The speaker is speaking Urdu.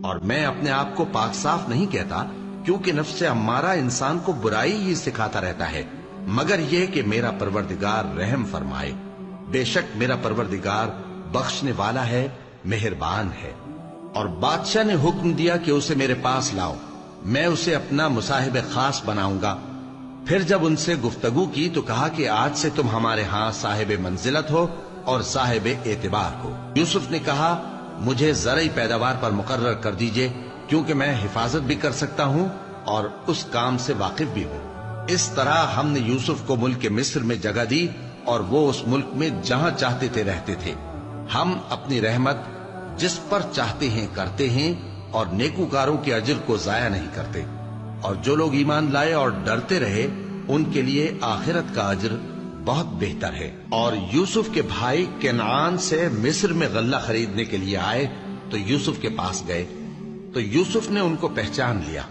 اور میں اپنے آپ کو پاک صاف نہیں کہتا، کیونکہ نفس امارہ انسان کو برائی ہی سکھاتا رہتا ہے، مگر یہ کہ میرا پروردگار رحم فرمائے۔ بے شک میرا پروردگار بخشنے والا ہے، مہربان ہے۔ اور بادشاہ نے حکم دیا کہ اسے میرے پاس لاؤ، میں اسے اپنا مصاحب خاص بناؤں گا۔ پھر جب ان سے گفتگو کی تو کہا کہ آج سے تم ہمارے ہاں صاحب منزلت ہو اور صاحب اعتبار ہو۔ یوسف نے کہا مجھے زرعی پیداوار پر مقرر کر دیجئے، کیونکہ میں حفاظت بھی کر سکتا ہوں اور اس کام سے واقف بھی ہوں۔ اس طرح ہم نے یوسف کو ملک مصر میں جگہ دی اور وہ اس ملک میں جہاں چاہتے تھے رہتے تھے۔ ہم اپنی رحمت جس پر چاہتے ہیں کرتے ہیں اور نیکوکاروں کے اجر کو ضائع نہیں کرتے، اور جو لوگ ایمان لائے اور ڈرتے رہے ان کے لیے آخرت کا اجر بہت بہتر ہے۔ اور یوسف کے بھائی کنعان سے مصر میں غلہ خریدنے کے لیے آئے تو یوسف کے پاس گئے، تو یوسف نے ان کو پہچان لیا